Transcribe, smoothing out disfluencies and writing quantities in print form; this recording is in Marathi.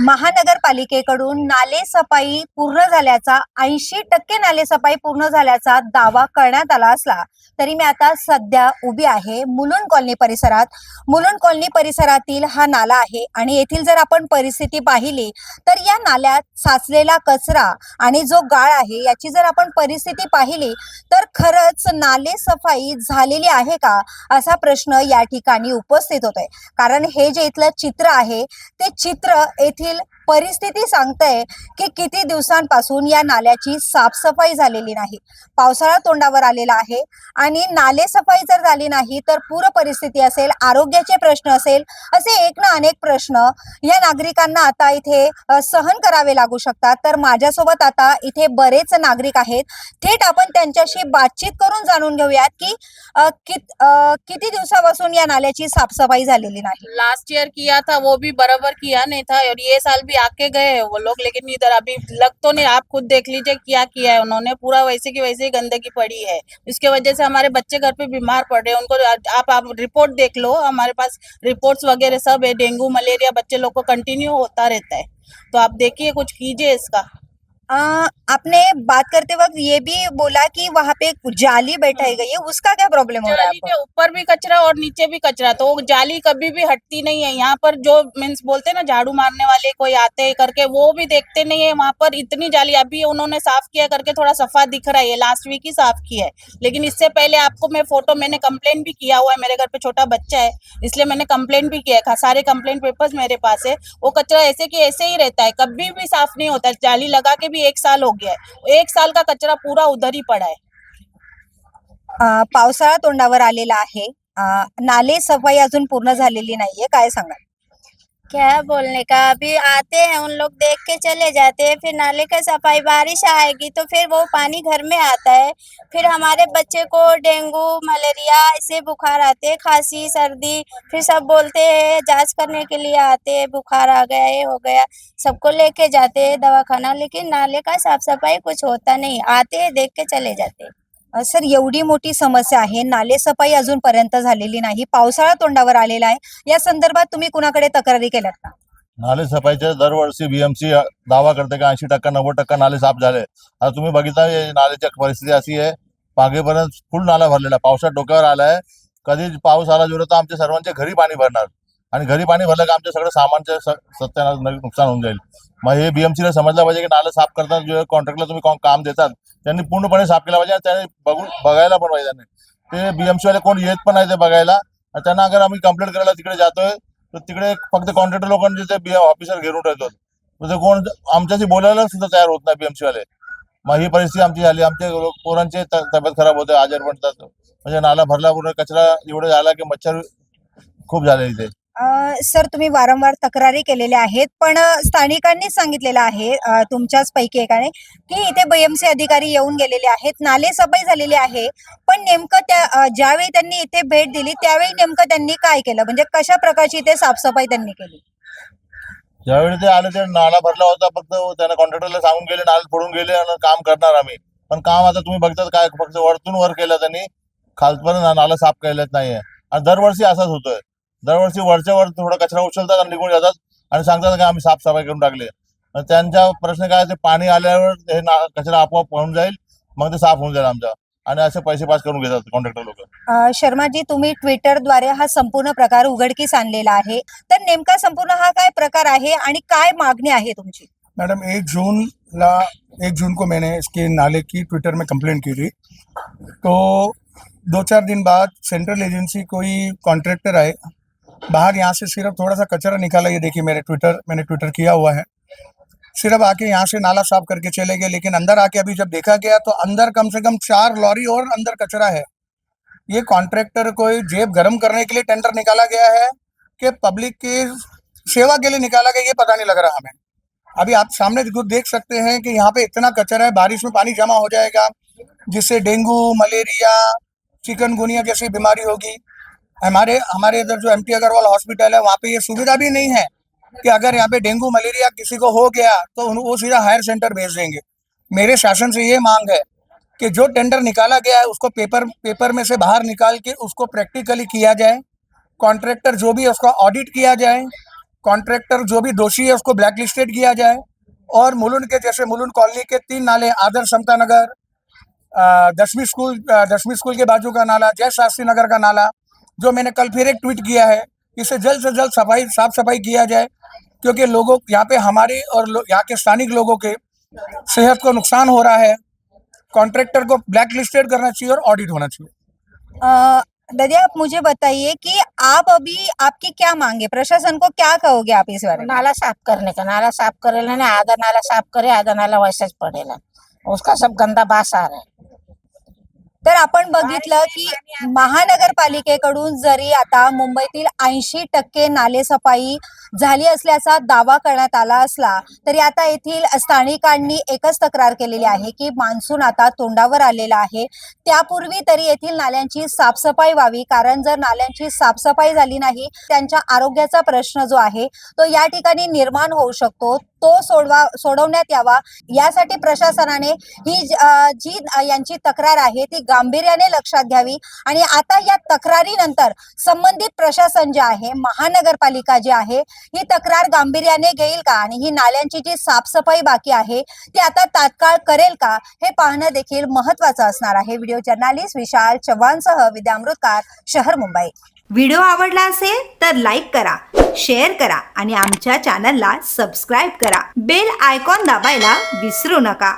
महानगरपालिकेकडून नालेसफाई पूर्ण झाल्याचा 80% नालेसफाई पूर्ण झाल्याचा दावा करण्यात आला असला तरी मी आता सध्या उभी आहे मुलुंड कॉलनी परिसरात. मुलुंड कॉलनी परिसरातील हा नाला आहे आणि येथील जर आपण परिस्थिती पाहिली तर या नाल्यात साचलेला कचरा आणि जो गाळ आहे याची जर आपण परिस्थिती पाहिली तर खरंच नालेसफाई झालेली आहे का असा प्रश्न या ठिकाणी उपस्थित होतोय. कारण हे जे इथलं चित्र आहे ते चित्र येथील परिस्थिती सांगतंय की किती दिवसांपासून या नाल्याची साफसफाई झालेली नाही. पावसाळा तोंडावर आलेला आहे आणि नालेसफाई जर झाली नाही तर पूर परिस्थिती असेल, आरोग्याचे प्रश्न असेल, असे एक ना अनेक प्रश्न या नागरिकांना आता इथे सहन करावे लागू शकतात. तर माझ्यासोबत आता इथे बरेच नागरिक आहेत. थेट आपण त्यांच्याशी बातचीत करून जाणून घेऊयात की किती दिवसापासून या नाल्याची साफसफाई झालेली नाही. लास्ट ईयर किया था वो भी बराबर किया नहीं था और ये साल भी आके गए हैं वो लोग, लेकिन इधर अभी लग तो नहीं। आप खुद देख लीजिए क्या किया है उन्होंने, पूरा वैसे की वैसे ही गंदगी पड़ी है। इसके वजह से हमारे बच्चे घर पे बीमार पड़ रहे हैं। उनको आप रिपोर्ट देख लो, हमारे पास रिपोर्ट्स वगैरह सब है। डेंगू मलेरिया बच्चे लोग को कंटिन्यू होता रहता है, तो आप देखिए कुछ कीजिए इसका। आपने बात करते वक्त ये भी बोला कि वहाँ पे जाली बैठाई गई है, उसका क्या प्रॉब्लम हो रहा है जाली आपको? के ऊपर भी कचरा और नीचे भी कचरा, तो वो जाली कभी भी हटती नहीं है। यहाँ पर जो मीन्स बोलते हैं ना झाड़ू मारने वाले कोई आते हैं करके, वो भी देखते नहीं है। वहाँ पर इतनी जाली, अभी उन्होंने साफ किया करके थोड़ा सफा दिख रहा है, ये लास्ट वीक ही साफ किया है। लेकिन इससे पहले आपको मैं फोटो, मैंने कंप्लेन भी किया हुआ है। मेरे घर पे छोटा बच्चा है इसलिए मैंने कंप्लेन भी किया है। सारे कंप्लेन पेपर्स मेरे पास है। वो कचरा ऐसे की ऐसे ही रहता है, कभी भी साफ नहीं होता है। जाली लगा के भी 1 साल हो गया है, 1 साल का कचरा पूरा उधर ही पड़ा है। पावसाळा तोंडावर आलेला आहे. नाले सफाई अजून पूर्ण झालेली नाहीये, काय सांगाल? क्या बोलने का, अभी आते हैं उन लोग देख के चले जाते हैं, फिर नाले का सफाई, बारिश आएगी तो फिर वो पानी घर में आता है। फिर हमारे बच्चे को डेंगू मलेरिया ऐसे बुखार आते हैं, खांसी सर्दी, फिर सब बोलते हैं जांच करने के लिए आते हैं, बुखार आ गया ये हो गया, सबको लेके जाते हैं दवाखाना, लेकिन नाले का साफ सफाई कुछ होता नहीं, आते हैं देख के चले जाते हैं। सर, एवढी मोठी समस्या आहे, नालेसफाई अजूनपर्यंत झालेली नाही, पावसाळा तोंडावर आलेला आहे. या संदर्भात तुम्ही कुणाकडे तक्रारी केल्यात का? नाले सफाईचे दरवर्षी बीएमसी दावा करते का 80% 90% नाले साफ झाले. आता तुम्ही बघितलं नाल्याची परिस्थिती अशी आहे, मागेपर्यंत फुल नाला भरलेला, पावसात डोक्यावर आलाय. कधी पाऊस आला जोरात तर आमच्या सर्वांच्या घरी पाणी भरणार आणि घरी पाणी भरलं का आमच्या सगळं सामानचं सत्यानाश नुकसान होऊन जाईल. मग हे बीएमसीला समजलं पाहिजे की नालं साफ करताना जे कॉन्ट्रॅक्टला तुम्ही काम देतात त्यांनी पूर्णपणे साफ केला पाहिजे. त्यांनी बघायला पण पाहिजे. ते बीएमसी वाले कोण येत पण नाही ते बघायला. त्यांना अगर आम्ही कंप्लेंट करायला तिकडे जातोय तर तिकडे फक्त कॉन्ट्रॅक्टर लोकांचे ते ऑफिसर घेऊन ठेवतात. ते कोण आमच्याशी बोलायला सुद्धा तयार होत नाही बीएमसी वाले. मग ही परिस्थिती आमची झाली. आमच्या पोरांची तब्येत खराब होते, आजार पडतात. म्हणजे नाला भरला पूर्ण कचरा एवढा झाला की मच्छर खूप झाले इथे. सर, तुम्ही वारंवार तक्रारी केलेल्या आहेत, पण स्थानिकांनी सांगितलेलं आहे, तुमच्याच पैकी एकाने, की इथे बीएमसी अधिकारी येऊन गेलेले आहेत, नालेसफाई झालेली आहे. पण नेमकं ज्यावेळी त्यांनी इथे भेट दिली त्यावेळी नेमकं त्यांनी काय केलं, म्हणजे कशा प्रकारची इथे साफसफाई त्यांनी केली? ज्यावेळी ते आले ते नाला भरला होता, फक्त त्याने कॉन्ट्रॅक्टरला सांगून गेले नाला फोडून गेले आणि काम करणार आम्ही. पण काम आता तुम्ही बघतात काय, फक्त वरतून वर केलं त्यांनी, खालपर्यंत नाला साफ केलेच नाहीये. आणि दरवर्षी असाच होतोय. दरवर्षी वरच्या वर थोडा कचरा उचलतात आणि निघून जातात आणि सांगतात की आम्ही साफसफाई करून टाकले. त्यांचा प्रश्न काय, ते पाणी आल्यावर हे कचरा आपोआप पळून जाईल, मग ते साफ होऊन जाईल आमचा. आणि असे पैसे पास करून घेतात कॉन्ट्रॅक्टर लोक. शर्माजी, तुम्ही ट्विटरद्वारे हा संपूर्ण प्रकार उघडकीस आणलेला आहे, तर नेमका संपूर्ण हा काय प्रकार आहे आणि काय मागणी आहे तुमची? मैडम, 1 जून को मैंने इसके नाले की ट्विटर में कंप्लेंट की थी। तो 2-4 दिन बाद सेंट्रल एजेंसी कोई कॉन्ट्रैक्टर आए, बाहर यहाँ से सिर्फ थोड़ा सा कचरा निकाला, ये देखिए मैंने ट्विटर किया हुआ है, सिर्फ आके यहाँ से नाला साफ करके चले गए। लेकिन अंदर आके अभी जब देखा गया तो अंदर कम से कम 4 लॉरी और अंदर कचरा है। ये कॉन्ट्रैक्टर को जेब गर्म करने के लिए टेंडर निकाला गया है कि पब्लिक की सेवा के लिए निकाला गया, ये पता नहीं लग रहा हमें। अभी आप सामने खुद देख सकते हैं कि यहाँ पे इतना कचरा है, बारिश में पानी जमा हो जाएगा जिससे डेंगू मलेरिया चिकनगुनिया जैसी बीमारी होगी। हमारे इधर जो एमटी अग्रवाल हॉस्पिटल है वहाँ पे ये सुविधा भी नहीं है कि अगर यहाँ पे डेंगू मलेरिया किसी को हो गया तो वो सीधा हायर सेंटर भेज देंगे। मेरे शासन से ये मांग है कि जो टेंडर निकाला गया है उसको पेपर में से बाहर निकाल के उसको प्रैक्टिकली किया जाए, कॉन्ट्रैक्टर जो भी है उसका ऑडिट किया जाए, कॉन्ट्रैक्टर जो भी दोषी है उसको ब्लैक लिस्टेड किया जाए और मुलुंड के जैसे मुलुंड कॉलोनी के 3 नाले आदर्श समता नगर, 10वीं स्कूल के बाजू का नाला, जय शास्त्री नगर का नाला, जो मैंने कल फिर एक ट्वीट किया है, इसे जल्द से जल्द साफ सफाई किया जाए, क्योंकि लोगों यहाँ पे हमारे और यहाँ के स्थानिक लोगों के सेहत को नुकसान हो रहा है। कॉन्ट्रैक्टर को ब्लैक लिस्टेड करना चाहिए और ऑडिट होना चाहिए। दादी आप मुझे बताइए कि आप अभी आपकी क्या मांगे, प्रशासन को क्या कहोगे आप इस बारे में? नाला साफ करने का, नाला साफ करेला ना, आधा नाला साफ करे, आधा नाला वैसेच पडेला, उसका सब गंदा बास आ रहा है। तर आपण बघितलं की महानगरपालिकेकडून जरी आता मुंबईतील 80% नालेसफाई झाली असल्याचा दावा करण्यात आला असला तरी आता येथील स्थानिकांनी एकच तक्रार केलेली आहे की मान्सून आता तोंडावर आलेला आहे, त्यापूर्वी तरी येथील नाल्यांची साफसफाई व्हावी, कारण जर नाल्यांची साफसफाई झाली नाही त्यांच्या आरोग्याचा प्रश्न जो आहे तो या ठिकाणी निर्माण होऊ शकतो, तो सोडवण्यात यावा, यासाठी प्रशासनाने ही जी यांची तक्रार आहे ती गांभीर्याने लक्षात घ्यावी आणि आता या तक्रारीनंतर संबंधित प्रशासन जे आहे, महानगरपालिका जी आहे, ही तक्रार गांभीर्याने घेईल का आणि ही नाल्यांची जी साफसफाई बाकी आहे ती आता तात्काळ करेल का हे पाहणं देखील महत्त्वाचं असणार आहे। व्हिडिओ जर्नलिस्ट विशाल चव्हाणसह विद्या अमृतकार, शहर मुंबई। व्हिडिओ आवडला असेल तर लाईक करा, शेअर करा आणि आमच्या चॅनलला सबस्क्राईब करा, बेल आयकॉन दाबायला विसरू नका।